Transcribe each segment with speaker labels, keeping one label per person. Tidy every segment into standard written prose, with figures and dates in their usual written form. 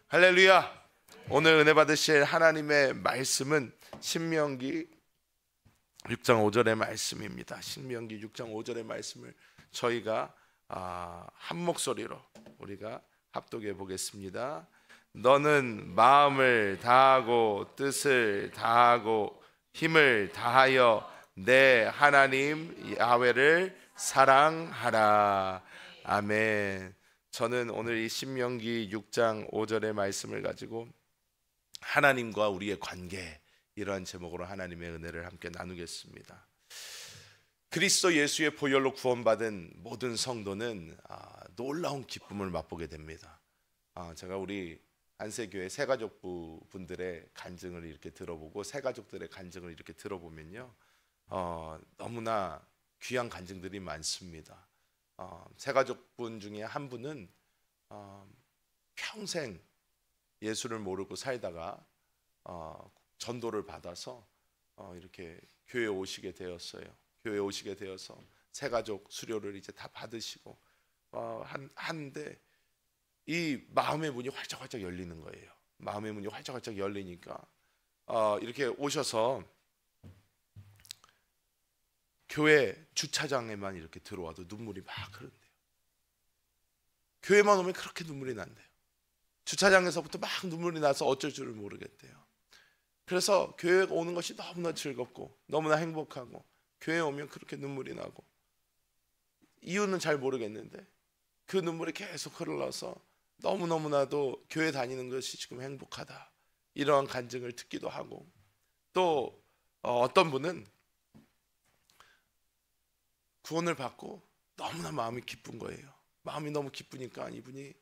Speaker 1: 할렐루야. 오늘 은혜 받으실 하나님의 말씀은 신명기 6장 5절의 말씀입니다. 신명기 6장 5절의 말씀을 저희가 한 목소리로 우리가 합독해 보겠습니다. 너는 마음을 다하고 뜻을 다하고 힘을 다하여 내 하나님 야훼를 사랑하라. 아멘. 저는 오늘 이 신명기 6장 5절의 말씀을 가지고 하나님과 우리의 관계, 이러한 제목으로 하나님의 은혜를 함께 나누겠습니다. 그리스도 예수의 보혈로 구원받은 모든 성도는 놀라운 기쁨을 맛보게 됩니다. 제가 우리 안세교회 새가족부 분들의 간증을 이렇게 들어보고 새가족들의 간증을 이렇게 들어보면요, 너무나 귀한 간증들이 많습니다. 새가족분 중에 한 분은 평생 예수를 모르고 살다가 전도를 받아서 이렇게 교회에 오시게 되었어요. 교회에 오시게 되어서 새가족 수료를 이제 다 받으시고 하는데 이 마음의 문이 활짝활짝 열리는 거예요. 마음의 문이 활짝활짝 열리니까 이렇게 오셔서 교회 주차장에만 이렇게 들어와도 눈물이 막 흐른대요. 교회만 오면 그렇게 눈물이 난대요. 주차장에서부터 막 눈물이 나서 어쩔 줄을 모르겠대요. 그래서 교회에 오는 것이 너무나 즐겁고 너무나 행복하고 교회에 오면 그렇게 눈물이 나고 이유는 잘 모르겠는데 그 눈물이 계속 흘러서 너무너무나도 교회 다니는 것이 지금 행복하다, 이러한 간증을 듣기도 하고, 또 어떤 분은 구원을 받고 너무나 마음이 기쁜 거예요. 마음이 너무 기쁘니까 이분이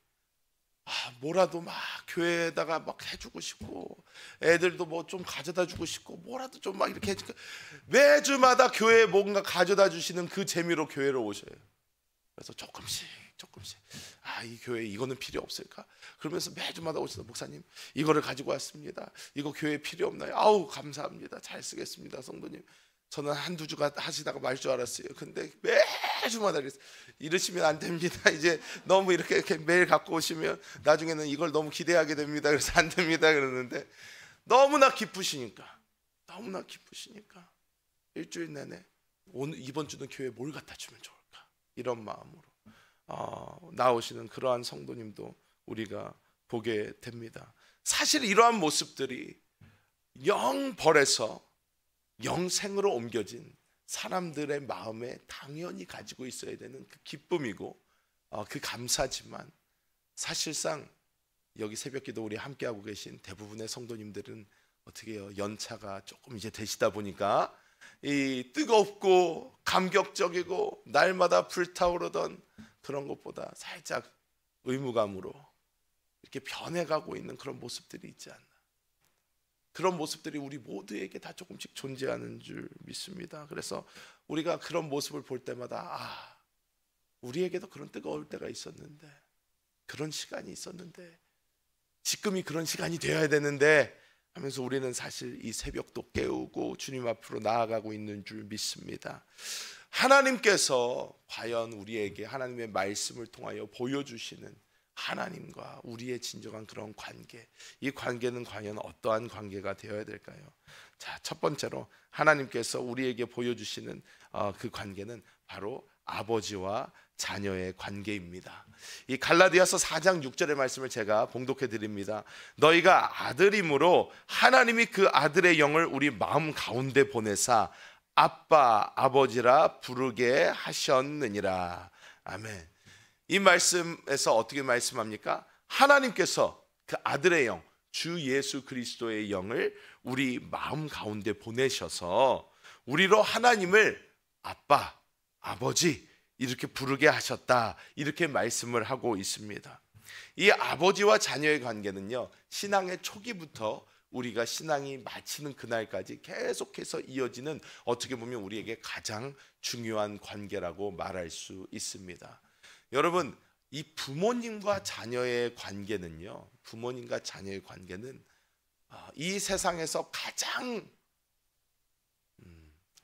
Speaker 1: 뭐라도 막 교회에다가 막 해주고 싶고 애들도 뭐 좀 가져다 주고 싶고 뭐라도 좀 막 이렇게 해주고, 매주마다 교회에 뭔가 가져다 주시는 그 재미로 교회를 오셔요. 그래서 조금씩 이 교회에 이거는 필요 없을까? 그러면서 매주마다 오셔서 목사님 이거를 가지고 왔습니다. 이거 교회에 필요 없나요? 아우 감사합니다. 잘 쓰겠습니다 성도님. 저는 한두 주가 하시다가 말 줄 알았어요. 근데 매주마다 이러시면 안 됩니다. 이제 너무 이렇게 매일 갖고 오시면 나중에는 이걸 너무 기대하게 됩니다. 그래서 안 됩니다 그러는데, 너무나 기쁘시니까 일주일 내내 오늘 이번 주는 교회에 뭘 갖다 주면 좋을까, 이런 마음으로 나오시는 그러한 성도님도 우리가 보게 됩니다. 사실 이러한 모습들이 영벌에서 영생으로 옮겨진 사람들의 마음에 당연히 가지고 있어야 되는 그 기쁨이고 그 감사지만, 사실상 여기 새벽기도 우리 함께하고 계신 대부분의 성도님들은 어떻게 해요? 연차가 조금 이제 되시다 보니까 이 뜨겁고 감격적이고 날마다 불타오르던 그런 것보다 살짝 의무감으로 이렇게 변해가고 있는 그런 모습들이 있지 않나. 그런 모습들이 우리 모두에게 다 조금씩 존재하는 줄 믿습니다. 그래서 우리가 그런 모습을 볼 때마다 우리에게도 그런 뜨거울 때가 있었는데, 그런 시간이 있었는데, 지금이 그런 시간이 되어야 되는데 하면서 우리는 사실 이 새벽도 깨우고 주님 앞으로 나아가고 있는 줄 믿습니다. 하나님께서 과연 우리에게 하나님의 말씀을 통하여 보여주시는 하나님과 우리의 진정한 그런 관계, 이 관계는 과연 어떠한 관계가 되어야 될까요? 자, 첫 번째로 하나님께서 우리에게 보여주시는 그 관계는 바로 아버지와 자녀의 관계입니다. 이 갈라디아서 4장 6절의 말씀을 제가 봉독해 드립니다. 너희가 아들임으로 하나님이 그 아들의 영을 우리 마음 가운데 보내사 아빠 아버지라 부르게 하셨느니라. 아멘. 이 말씀에서 어떻게 말씀합니까? 하나님께서 그 아들의 영, 주 예수 그리스도의 영을 우리 마음 가운데 보내셔서 우리로 하나님을 아빠, 아버지 이렇게 부르게 하셨다, 이렇게 말씀을 하고 있습니다. 이 아버지와 자녀의 관계는요, 신앙의 초기부터 우리가 신앙이 마치는 그날까지 계속해서 이어지는, 어떻게 보면 우리에게 가장 중요한 관계라고 말할 수 있습니다. 여러분, 이 부모님과 자녀의 관계는요, 이 세상에서 가장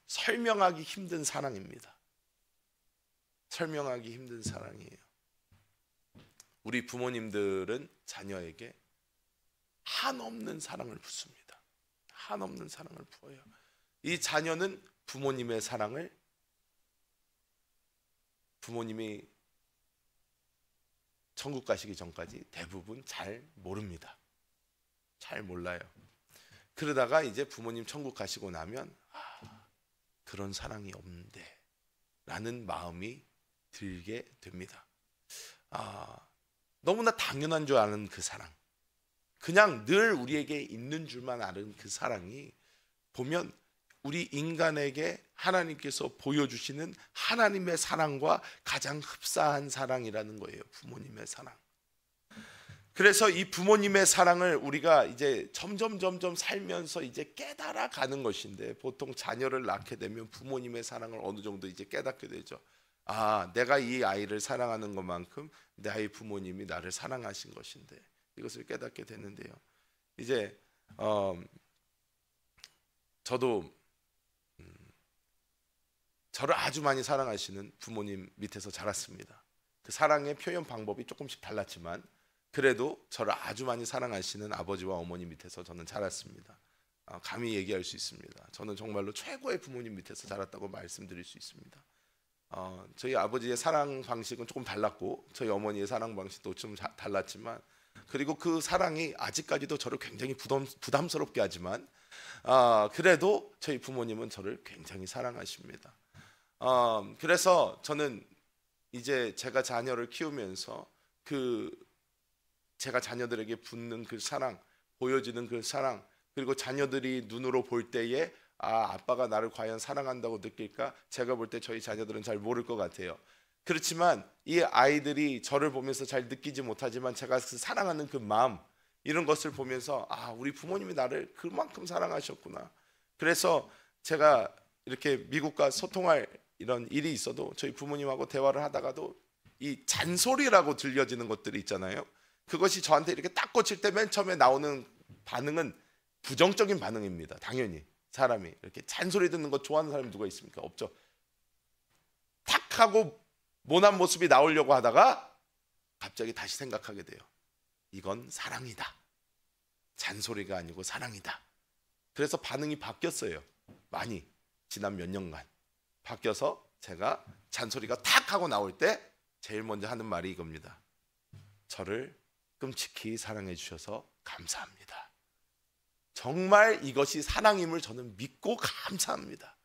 Speaker 1: 설명하기 힘든 사랑입니다. 설명하기 힘든 사랑이에요. 우리 부모님들은 자녀에게 한없는 사랑을 붓습니다. 한없는 사랑을 부어요. 이 자녀는 부모님의 사랑을 부모님이 천국 가시기 전까지 대부분 잘 모릅니다. 잘 몰라요. 그러다가 이제 부모님 천국 가시고 나면 그런 사랑이 없는데 라는 마음이 들게 됩니다. 너무나 당연한 줄 아는 그 사랑, 그냥 늘 우리에게 있는 줄만 아는 그 사랑이 보면 우리 인간에게 하나님께서 보여주시는 하나님의 사랑과 가장 흡사한 사랑이라는 거예요. 부모님의 사랑. 그래서 이 부모님의 사랑을 우리가 이제 점점 살면서 이제 깨달아 가는 것인데, 보통 자녀를 낳게 되면 부모님의 사랑을 어느 정도 이제 깨닫게 되죠. 내가 이 아이를 사랑하는 것만큼 내 아이 부모님이 나를 사랑하신 것인데, 이것을 깨닫게 되는데요. 이제 저도 저를 아주 많이 사랑하시는 부모님 밑에서 자랐습니다. 그 사랑의 표현 방법이 조금씩 달랐지만 그래도 저를 아주 많이 사랑하시는 아버지와 어머니 밑에서 저는 자랐습니다. 감히 얘기할 수 있습니다. 저는 정말로 최고의 부모님 밑에서 자랐다고 말씀드릴 수 있습니다. 저희 아버지의 사랑 방식은 조금 달랐고 저희 어머니의 사랑 방식도 좀 달랐지만, 그리고 그 사랑이 아직까지도 저를 굉장히 부담스럽게 하지만 그래도 저희 부모님은 저를 굉장히 사랑하십니다. 그래서 저는 이제 제가 자녀를 키우면서 제가 자녀들에게 붓는 그 사랑, 보여지는 그 사랑, 그리고 자녀들이 눈으로 볼 때에 아빠가 나를 과연 사랑한다고 느낄까? 제가 볼 때 저희 자녀들은 잘 모를 것 같아요. 그렇지만 이 아이들이 저를 보면서 잘 느끼지 못하지만 제가 사랑하는 그 마음, 이런 것을 보면서 우리 부모님이 나를 그만큼 사랑하셨구나. 그래서 제가 이렇게 미국과 소통할 이런 일이 있어도 저희 부모님하고 대화를 하다가도 이 잔소리라고 들려지는 것들이 있잖아요. 그것이 저한테 이렇게 딱 꽂힐 때 맨 처음에 나오는 반응은 부정적인 반응입니다. 당연히 사람이 이렇게 잔소리 듣는 거 좋아하는 사람이 누가 있습니까? 없죠. 탁 하고 모난 모습이 나오려고 하다가 갑자기 다시 생각하게 돼요. 이건 사랑이다. 잔소리가 아니고 사랑이다. 그래서 반응이 바뀌었어요. 많이 지난 몇 년간 바뀌어서 제가 잔소리가 탁 하고 나올 때 제일 먼저 하는 말이 이겁니다. 저를 끔찍히 사랑해 주셔서 감사합니다. 정말 이것이 사랑임을 저는 믿고 감사합니다.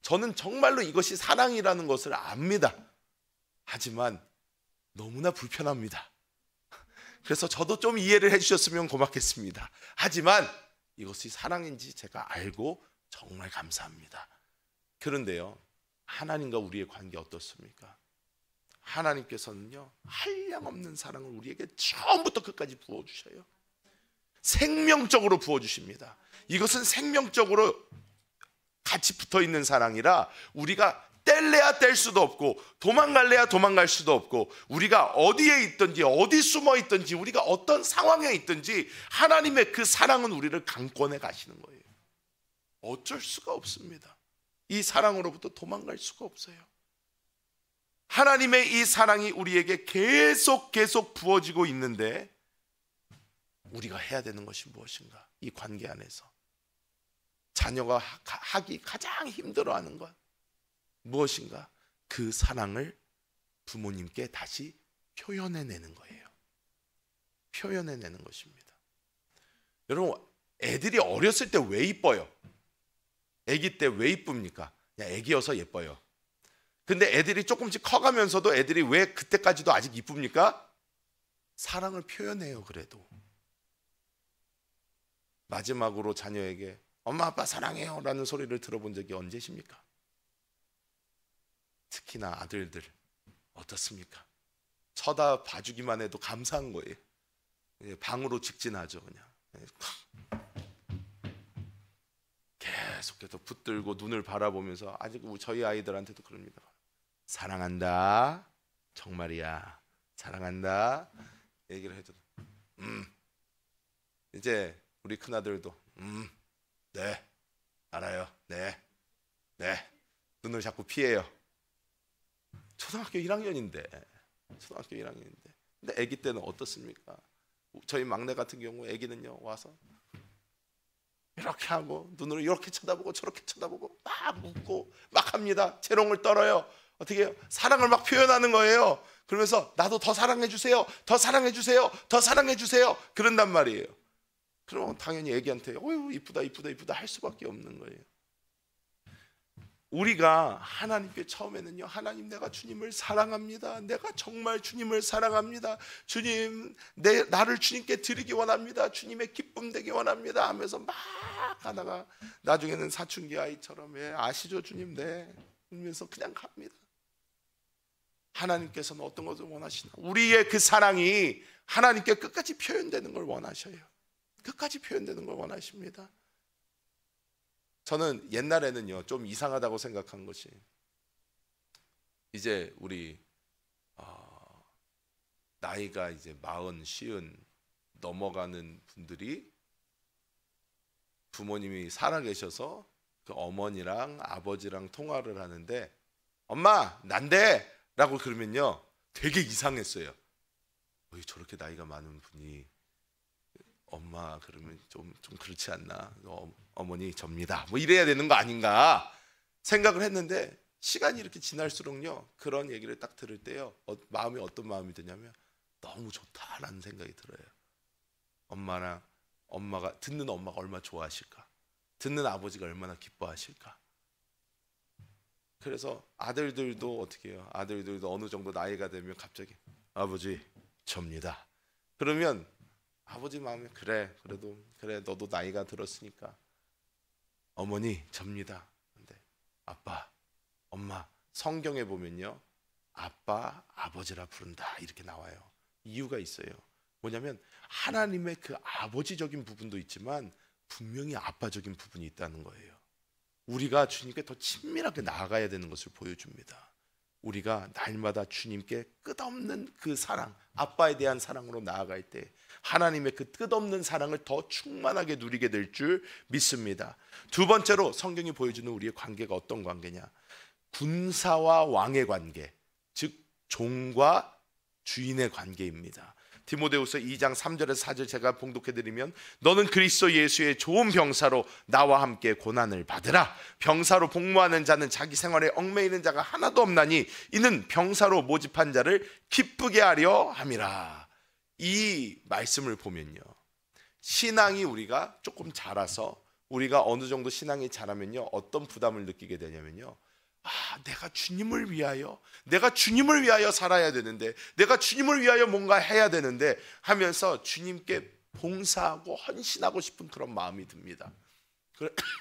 Speaker 1: 저는 정말로 이것이 사랑이라는 것을 압니다. 하지만 너무나 불편합니다. 그래서 저도 좀 이해를 해주셨으면 고맙겠습니다. 하지만 이것이 사랑인지 제가 알고 정말 감사합니다. 그런데요, 하나님과 우리의 관계 어떻습니까? 하나님께서는요, 한량없는 사랑을 우리에게 처음부터 끝까지 부어주셔요. 생명적으로 부어주십니다. 이것은 생명적으로 같이 붙어있는 사랑이라 우리가 뗄래야 뗄 수도 없고 도망갈래야 도망갈 수도 없고, 우리가 어디에 있든지 어디 숨어 있든지 우리가 어떤 상황에 있든지 하나님의 그 사랑은 우리를 강권해 가시는 거예요. 어쩔 수가 없습니다. 이 사랑으로부터 도망갈 수가 없어요. 하나님의 이 사랑이 우리에게 계속 부어지고 있는데 우리가 해야 되는 것이 무엇인가? 이 관계 안에서 자녀가 하기 가장 힘들어하는 것 무엇인가? 그 사랑을 부모님께 다시 표현해내는 거예요. 표현해내는 것입니다. 여러분, 애들이 어렸을 때 왜 이뻐요? 애기 때 왜 이쁩니까? 그냥 애기여서 예뻐요. 근데 애들이 조금씩 커가면서도 애들이 왜 그때까지도 아직 이쁩니까? 사랑을 표현해요. 그래도 마지막으로 자녀에게 엄마 아빠 사랑해요 라는 소리를 들어본 적이 언제십니까? 특히나 아들들 어떻습니까? 쳐다봐주기만 해도 감사한 거예요. 방으로 직진하죠. 그냥 계속해서 붙들고 눈을 바라보면서, 아직 저희 아이들한테도 그럽니다. 사랑한다, 정말이야, 사랑한다 얘기를 해도 이제 우리 큰아들도 네 알아요, 네 눈을 자꾸 피해요. 초등학교 1학년인데 근데 아기 때는 어떻습니까? 저희 막내 같은 경우 아기는요 와서 이렇게 하고 눈으로 이렇게 쳐다보고 저렇게 쳐다보고 막 웃고 막 합니다. 재롱을 떨어요. 어떻게 해요? 사랑을 막 표현하는 거예요. 그러면서 나도 더 사랑해 주세요. 더 사랑해 주세요. 더 사랑해 주세요. 그런단 말이에요. 그럼 당연히 애기한테 어유 이쁘다 이쁘다 이쁘다 할 수밖에 없는 거예요. 우리가 하나님께 처음에는요, 하나님 내가 주님을 사랑합니다. 내가 정말 주님을 사랑합니다. 주님, 나를 주님께 드리기 원합니다. 주님의 기쁨 되기 원합니다 하면서 막 하다가 나중에는 사춘기 아이처럼 아시죠 주님? 네 그러면서 그냥 갑니다. 하나님께서는 어떤 것을 원하시나? 우리의 그 사랑이 하나님께 끝까지 표현되는 걸 원하셔요. 끝까지 표현되는 걸 원하십니다. 저는 옛날에는요 좀 이상하다고 생각한 것이, 이제 우리 나이가 이제 40, 50 넘어가는 분들이 부모님이 살아계셔서 그 어머니랑 아버지랑 통화를 하는데 엄마 난데 라고 그러면요 되게 이상했어요. 저렇게 나이가 많은 분이 엄마 그러면 좀 그렇지 않나, 어머니 접니다 뭐 이래야 되는 거 아닌가 생각을 했는데, 시간이 이렇게 지날수록요 그런 얘기를 딱 들을 때요 마음이 어떤 마음이 드냐면 너무 좋다라는 생각이 들어요. 엄마가 듣는 엄마가 얼마나 좋아하실까, 듣는 아버지가 얼마나 기뻐하실까. 그래서 아들들도 어떻게 해요? 아들들도 어느 정도 나이가 되면 갑자기 아버지 접니다 그러면 아버지 마음에 그래도 너도 나이가 들었으니까 어머니 접니다. 근데 아빠, 엄마, 성경에 보면요 아빠, 아버지라 부른다 이렇게 나와요. 이유가 있어요. 뭐냐면 하나님의 그 아버지적인 부분도 있지만 분명히 아빠적인 부분이 있다는 거예요. 우리가 주님께 더 친밀하게 나아가야 되는 것을 보여줍니다. 우리가 날마다 주님께 끝없는 그 사랑, 아빠에 대한 사랑으로 나아갈 때 하나님의 그 끝없는 사랑을 더 충만하게 누리게 될 줄 믿습니다. 두 번째로 성경이 보여주는 우리의 관계가 어떤 관계냐? 군사와 왕의 관계, 즉 종과 주인의 관계입니다. 디모데후서 2장 3절에서 4절 제가 봉독해드리면, 너는 그리스도 예수의 좋은 병사로 나와 함께 고난을 받으라. 병사로 복무하는 자는 자기 생활에 얽매이는 자가 하나도 없나니 이는 병사로 모집한 자를 기쁘게 하려 함이라. 이 말씀을 보면요 신앙이 우리가 조금 자라서, 우리가 어느 정도 신앙이 자라면요 어떤 부담을 느끼게 되냐면요, 내가 주님을 위하여 살아야 되는데, 내가 주님을 위하여 뭔가 해야 되는데 하면서 주님께 봉사하고 헌신하고 싶은 그런 마음이 듭니다.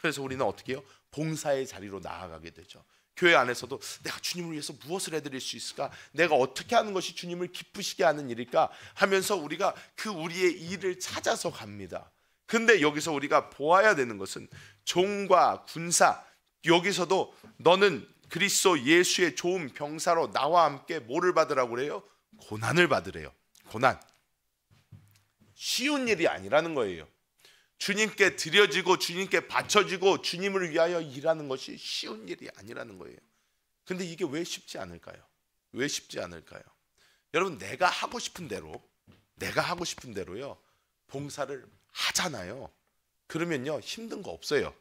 Speaker 1: 그래서 우리는 어떻게 해요? 봉사의 자리로 나아가게 되죠. 교회 안에서도 내가 주님을 위해서 무엇을 해드릴 수 있을까? 내가 어떻게 하는 것이 주님을 기쁘시게 하는 일일까? 하면서 우리가 그 우리의 일을 찾아서 갑니다. 근데 여기서 우리가 보아야 되는 것은 종과 군사, 여기서도 너는 그리스도 예수의 좋은 병사로 나와 함께 뭐를 받으라고 그래요? 고난을 받으래요. 고난. 쉬운 일이 아니라는 거예요. 주님께 드려지고 주님께 바쳐지고 주님을 위하여 일하는 것이 쉬운 일이 아니라는 거예요. 근데 이게 왜 쉽지 않을까요? 왜 쉽지 않을까요? 여러분, 내가 하고 싶은 대로요 봉사를 하잖아요. 그러면요 힘든 거 없어요.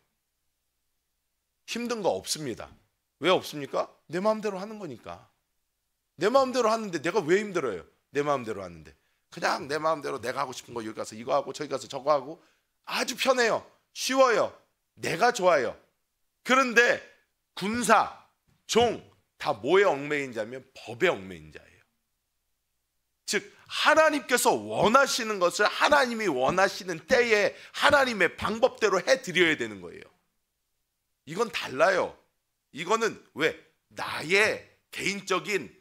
Speaker 1: 힘든 거 없습니다. 왜 없습니까? 내 마음대로 하는 거니까. 내 마음대로 하는데 내가 왜 힘들어요? 내 마음대로 하는데. 그냥 내 마음대로 내가 하고 싶은 거 여기 가서 이거 하고 저기 가서 저거 하고 아주 편해요. 쉬워요. 내가 좋아요. 그런데 군사, 종 다 뭐에 얽매인 자면 법에 얽매인 자예요. 즉 하나님께서 원하시는 것을 하나님이 원하시는 때에 하나님의 방법대로 해드려야 되는 거예요. 이건 달라요. 이거는 왜? 나의 개인적인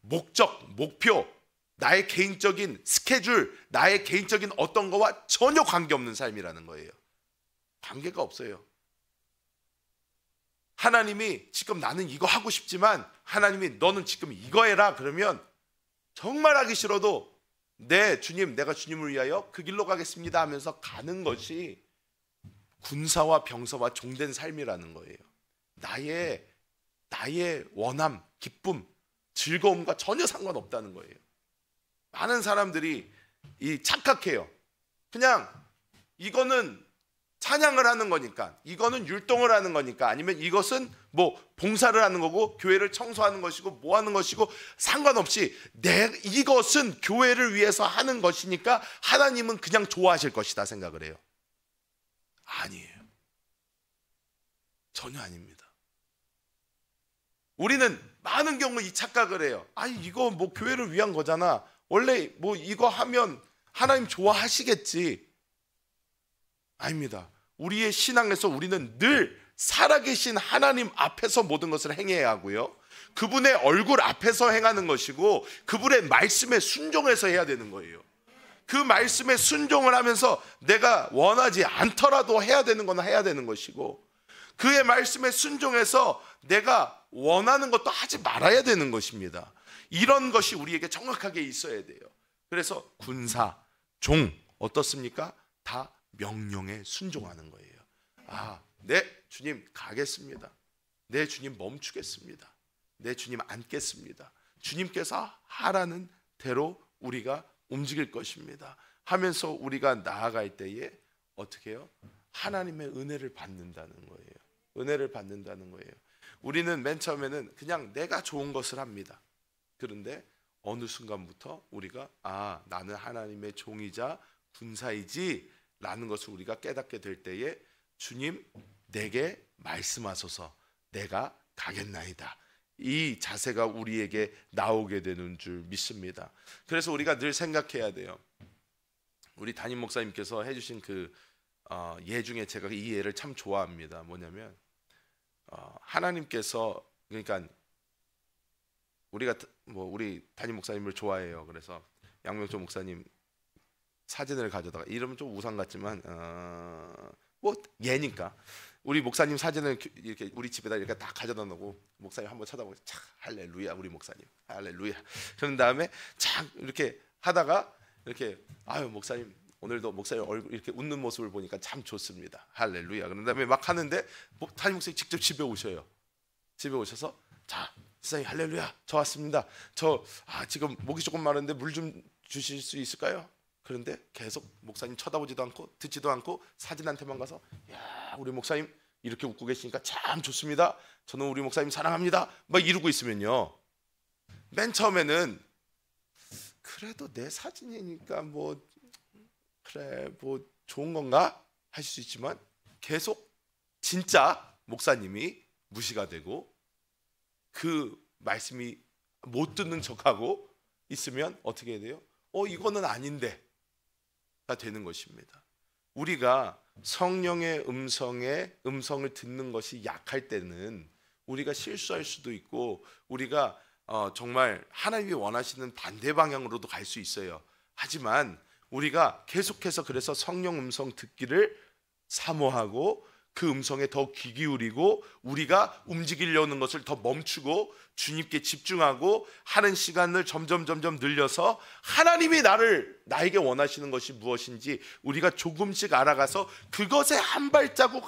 Speaker 1: 목적, 목표, 나의 개인적인 스케줄, 나의 개인적인 어떤 거와 전혀 관계없는 삶이라는 거예요. 관계가 없어요. 하나님이 지금 나는 이거 하고 싶지만 하나님이 너는 지금 이거 해라 그러면 정말 하기 싫어도 네 주님, 내가 주님을 위하여 그 길로 가겠습니다 하면서 가는 것이 군사와 병사와 종된 삶이라는 거예요. 나의 원함, 기쁨, 즐거움과 전혀 상관없다는 거예요. 많은 사람들이 이 착각해요. 그냥 이거는 찬양을 하는 거니까, 이거는 율동을 하는 거니까, 아니면 이것은 뭐 봉사를 하는 거고 교회를 청소하는 것이고 뭐 하는 것이고 상관없이 이것은 교회를 위해서 하는 것이니까 하나님은 그냥 좋아하실 것이다 생각을 해요. 아니에요. 전혀 아닙니다. 우리는 많은 경우 이 착각을 해요. 아니 이거 뭐 교회를 위한 거잖아. 원래 뭐 이거 하면 하나님 좋아하시겠지. 아닙니다. 우리의 신앙에서 우리는 늘 살아계신 하나님 앞에서 모든 것을 행해야 하고요, 그분의 얼굴 앞에서 행하는 것이고 그분의 말씀에 순종해서 해야 되는 거예요. 그 말씀에 순종을 하면서 내가 원하지 않더라도 해야 되는 건 해야 되는 것이고, 그의 말씀에 순종해서 내가 원하는 것도 하지 말아야 되는 것입니다. 이런 것이 우리에게 정확하게 있어야 돼요. 그래서 군사, 종 어떻습니까? 다 명령에 순종하는 거예요. 네 주님 가겠습니다. 네 주님 멈추겠습니다. 네 주님 앉겠습니다. 주님께서 하라는 대로 우리가 움직일 것입니다 하면서 우리가 나아갈 때에 어떻게 해요? 하나님의 은혜를 받는다는 거예요. 은혜를 받는다는 거예요. 우리는 맨 처음에는 그냥 내가 좋은 것을 합니다. 그런데 어느 순간부터 우리가 나는 하나님의 종이자 군사이지 라는 것을 우리가 깨닫게 될 때에 주님 내게 말씀하소서, 내가 가겠나이다, 이 자세가 우리에게 나오게 되는 줄 믿습니다. 그래서 우리가 늘 생각해야 돼요. 우리 담임 목사님께서 해주신 그 예 중에 제가 이 예를 참 좋아합니다. 뭐냐면 하나님께서, 그러니까 우리가 우리 담임 목사님을 좋아해요. 그래서 양명철 목사님 사진을 가져다가, 이러면 좀 우상 같지만 뭐 예니까 우리 목사님 사진을 이렇게 우리 집에다 이렇게 딱 가져다 놓고 목사님 한번 쳐다보고 참 할렐루야 우리 목사님 할렐루야, 그런 다음에 참 이렇게 하다가 이렇게 목사님 오늘도 목사님 얼굴 이렇게 웃는 모습을 보니까 참 좋습니다 할렐루야, 그런 다음에 막 하는데 담임 목사님 직접 집에 오셔요. 집에 오셔서 자 목사님 할렐루야 저 왔습니다. 저 지금 목이 조금 마른데 물 좀 주실 수 있을까요? 그런데 계속 목사님 쳐다보지도 않고 듣지도 않고 사진한테만 가서 야 우리 목사님 이렇게 웃고 계시니까 참 좋습니다, 저는 우리 목사님 사랑합니다 막 이러고 있으면요, 맨 처음에는 그래도 내 사진이니까 뭐 그래 뭐 좋은 건가 하실 수 있지만 계속 진짜 목사님이 무시가 되고 그 말씀이 못 듣는 척하고 있으면 어떻게 해야 돼요? 이거는 아닌데 가 되는 것입니다. 우리가 성령의 음성을 듣는 것이 약할 때는 우리가 실수할 수도 있고 우리가 정말 하나님이 원하시는 반대 방향으로도 갈 수 있어요. 하지만 우리가 계속해서 그래서 성령 음성 듣기를 사모하고 그 음성에 더 귀 기울이고 우리가 움직이려는 것을 더 멈추고 주님께 집중하고 하는 시간을 점점 늘려서 하나님이 나에게 원하시는 것이 무엇인지 우리가 조금씩 알아가서 그것에 한 발자국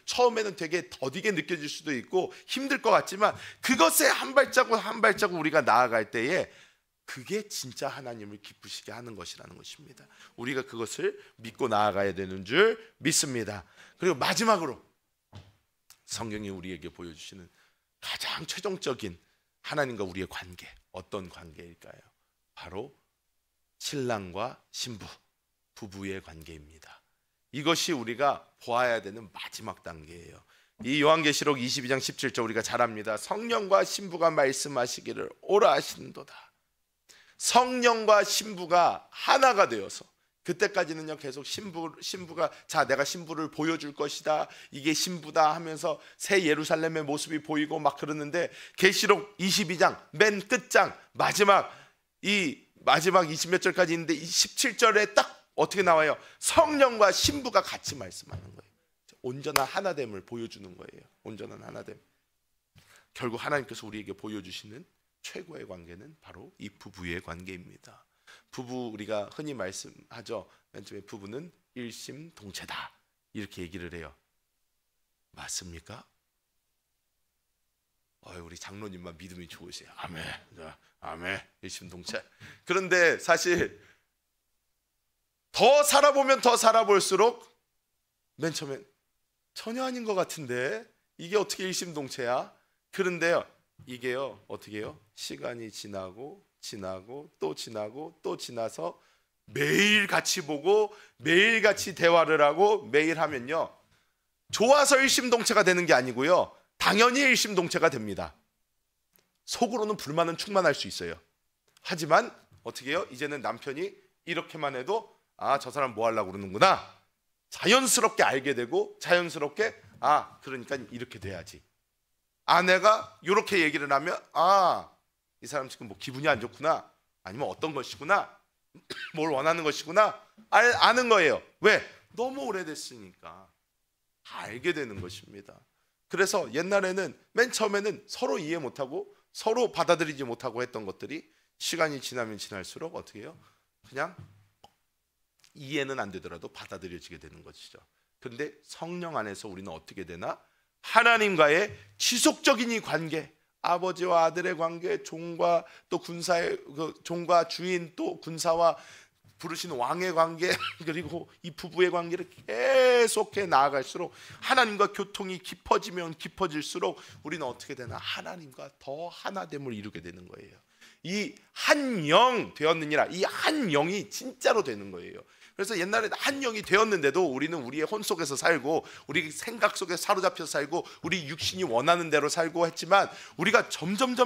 Speaker 1: 처음에는 되게 더디게 느껴질 수도 있고 힘들 것 같지만 그것에 한 발자국 우리가 나아갈 때에 그게 진짜 하나님을 기쁘시게 하는 것이라는 것입니다. 우리가 그것을 믿고 나아가야 되는 줄 믿습니다. 그리고 마지막으로 성경이 우리에게 보여주시는 가장 최종적인 하나님과 우리의 관계, 어떤 관계일까요? 바로 신랑과 신부, 부부의 관계입니다. 이것이 우리가 보아야 되는 마지막 단계예요. 이 요한계시록 22장 17절 우리가 잘 압니다. 성령과 신부가 말씀하시기를 오라 하시는도다. 성령과 신부가 하나가 되어서, 그때까지는요 계속 신부가 자 내가 신부를 보여줄 것이다, 이게 신부다 하면서 새 예루살렘의 모습이 보이고 막 그러는데 계시록 22장 맨 끝장 마지막 20몇 절까지 있는데 이 17절에 딱 어떻게 나와요? 성령과 신부가 같이 말씀하는 거예요. 온전한 하나됨을 보여주는 거예요. 온전한 하나됨. 결국 하나님께서 우리에게 보여주시는 최고의 관계는 바로 이 부부의 관계입니다. 부부, 우리가 흔히 말씀하죠. 맨 처음에 부부는 일심동체다 이렇게 얘기를 해요. 맞습니까? 우리 장로님만 믿음이 좋으세요. 아멘, 아멘, 일심동체. 그런데 사실 더 살아보면 더 살아볼수록 맨 처음엔 전혀 아닌 것 같은데 이게 어떻게 일심동체야? 그런데요, 이게요 어떻게 해요? 시간이 지나고 또 지나고 또 지나서 매일 같이 보고 매일 같이 대화를 하고 매일 하면요, 좋아서 일심동체가 되는 게 아니고요, 당연히 일심동체가 됩니다. 속으로는 불만은 충만할 수 있어요. 하지만 어떻게 해요? 이제는 남편이 이렇게만 해도 아, 저 사람 뭐 하려고 그러는구나 자연스럽게 알게 되고, 자연스럽게 아, 그러니까 이렇게 돼야지. 아내가 이렇게 얘기를 하면 아, 이 사람 지금 뭐 기분이 안 좋구나, 아니면 어떤 것이구나, 뭘 원하는 것이구나 아는 거예요. 왜? 너무 오래됐으니까 알게 되는 것입니다. 그래서 옛날에는 맨 처음에는 서로 이해 못하고 서로 받아들이지 못하고 했던 것들이 시간이 지나면 지날수록 어떻게 해요? 그냥 이해는 안 되더라도 받아들여지게 되는 것이죠. 그런데 성령 안에서 우리는 어떻게 되나? 하나님과의 지속적인 이 관계, 아버지와 아들의 관계, 종과 또 군사의 종과 주인, 또 군사와 부르신 왕의 관계, 그리고 이 부부의 관계를 계속해 나아갈수록 하나님과 교통이 깊어지면 깊어질수록 우리는 어떻게 되나? 하나님과 더 하나됨을 이루게 되는 거예요. 이 한 영 되었느니라, 이 한 영이 진짜로 되는 거예요. 그래서 옛날에 한 영이 되었는데도 우리는 우리의 혼 속에서 살고 우리 생각 속에 사로잡혀서 살고 우리 육신이 원하는 대로 살고 했지만, 우리가 점점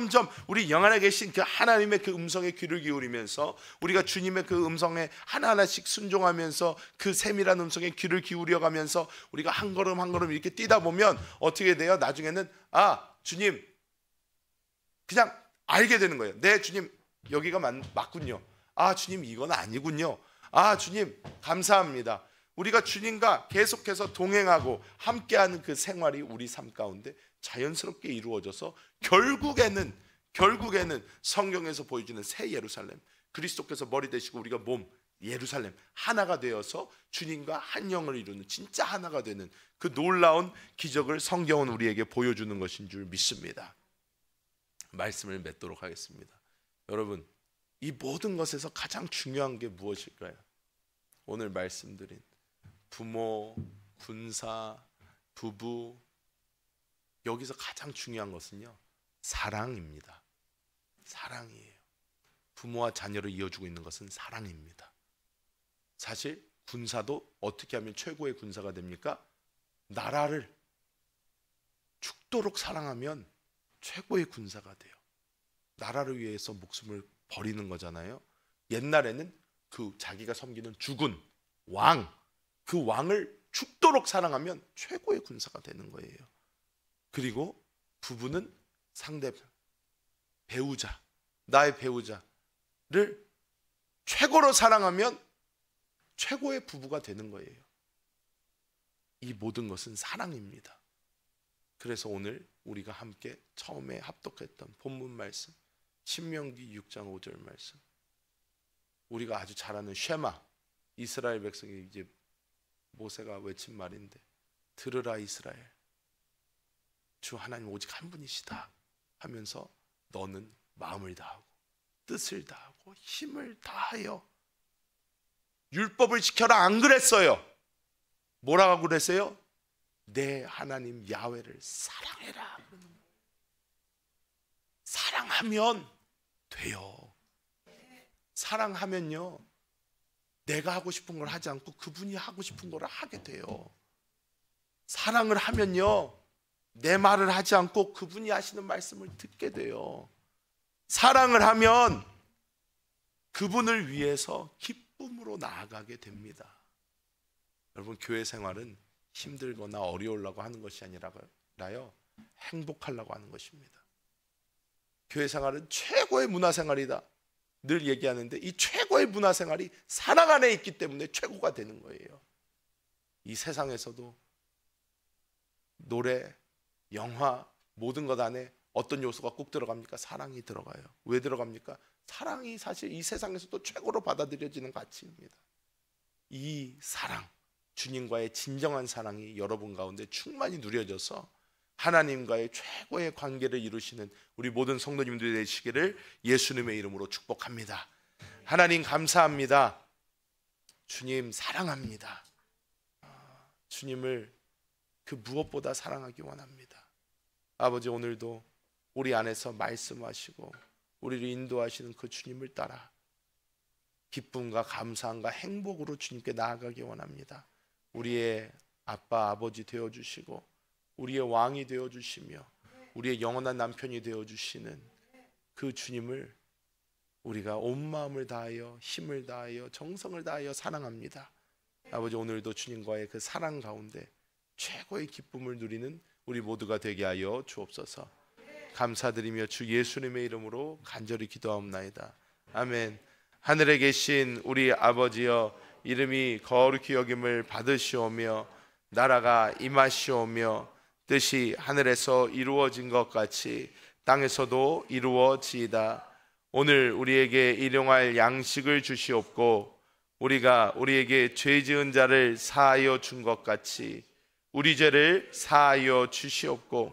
Speaker 1: 우리 영 안에 계신 그 하나님의 그 음성에 귀를 기울이면서 우리가 주님의 그 음성에 하나하나씩 순종하면서 그 세밀한 음성에 귀를 기울여가면서 우리가 한 걸음 한 걸음 이렇게 뛰다 보면 어떻게 돼요? 나중에는 아, 주님, 그냥 알게 되는 거예요. 네, 주님, 여기가 맞군요. 아, 주님, 이건 아니군요. 아, 주님, 감사합니다. 우리가 주님과 계속해서 동행하고 함께하는 그 생활이 우리 삶 가운데 자연스럽게 이루어져서 결국에는 성경에서 보여주는 새 예루살렘, 그리스도께서 머리 되시고 우리가 몸, 예루살렘 하나가 되어서 주님과 한 영을 이루는 진짜 하나가 되는 그 놀라운 기적을 성경은 우리에게 보여주는 것인 줄 믿습니다. 말씀을 맺도록 하겠습니다. 여러분, 이 모든 것에서 가장 중요한 게 무엇일까요? 오늘 말씀드린 부모, 군사, 부부, 여기서 가장 중요한 것은요, 사랑입니다. 사랑이에요. 부모와 자녀를 이어주고 있는 것은 사랑입니다. 사실 군사도 어떻게 하면 최고의 군사가 됩니까? 나라를 죽도록 사랑하면 최고의 군사가 돼요. 나라를 위해서 목숨을 버리는 거잖아요. 옛날에는 그 자기가 섬기는 주군, 왕, 그 왕을 죽도록 사랑하면 최고의 군사가 되는 거예요. 그리고 부부는 상대 배우자, 나의 배우자를 최고로 사랑하면 최고의 부부가 되는 거예요. 이 모든 것은 사랑입니다. 그래서 오늘 우리가 함께 처음에 합독했던 본문 말씀, 신명기 6장 5절 말씀, 우리가 아주 잘 아는 쉐마, 이스라엘 백성이 이제 모세가 외친 말인데, 들으라 이스라엘, 주 하나님 오직 한 분이시다 하면서 너는 마음을 다하고 뜻을 다하고 힘을 다하여 율법을 지켜라, 안 그랬어요? 뭐라고 그랬어요? 내 하나님 야훼를 사랑해라. 사랑하면 돼요. 사랑하면요, 내가 하고 싶은 걸 하지 않고 그분이 하고 싶은 걸 하게 돼요. 사랑을 하면요, 내 말을 하지 않고 그분이 하시는 말씀을 듣게 돼요. 사랑을 하면 그분을 위해서 기쁨으로 나아가게 됩니다. 여러분, 교회 생활은 힘들거나 어려우려고 하는 것이 아니라요, 행복하려고 하는 것입니다. 교회 생활은 최고의 문화생활이다 늘 얘기하는데, 이 최고의 문화생활이 사랑 안에 있기 때문에 최고가 되는 거예요. 이 세상에서도 노래, 영화, 모든 것 안에 어떤 요소가 꼭 들어갑니까? 사랑이 들어가요. 왜 들어갑니까? 사랑이 사실 이 세상에서도 최고로 받아들여지는 가치입니다. 이 사랑, 주님과의 진정한 사랑이 여러분 가운데 충만히 누려져서 하나님과의 최고의 관계를 이루시는 우리 모든 성도님들이 되시기를 예수님의 이름으로 축복합니다. 하나님 감사합니다. 주님 사랑합니다. 주님을 그 무엇보다 사랑하기 원합니다. 아버지, 오늘도 우리 안에서 말씀하시고 우리를 인도하시는 그 주님을 따라 기쁨과 감사함과 행복으로 주님께 나아가기 원합니다. 우리의 아빠, 아버지 되어주시고 우리의 왕이 되어주시며 우리의 영원한 남편이 되어주시는 그 주님을 우리가 온 마음을 다하여 힘을 다하여 정성을 다하여 사랑합니다. 아버지, 오늘도 주님과의 그 사랑 가운데 최고의 기쁨을 누리는 우리 모두가 되게 하여 주옵소서. 감사드리며 주 예수님의 이름으로 간절히 기도하옵나이다. 아멘. 하늘에 계신 우리 아버지여, 이름이 거룩히 여김을 받으시오며 나라가 임하시오며 뜻이 하늘에서 이루어진 것 같이 땅에서도 이루어지이다. 오늘 우리에게 일용할 양식을 주시옵고 우리가 우리에게 죄 지은 자를 사하여 준 것 같이 우리 죄를 사하여 주시옵고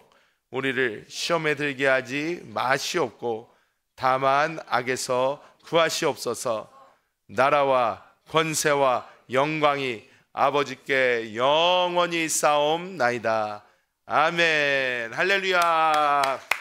Speaker 1: 우리를 시험에 들게 하지 마시옵고 다만 악에서 구하시옵소서. 나라와 권세와 영광이 아버지께 영원히 쌓옵나이다. 아멘. 할렐루야.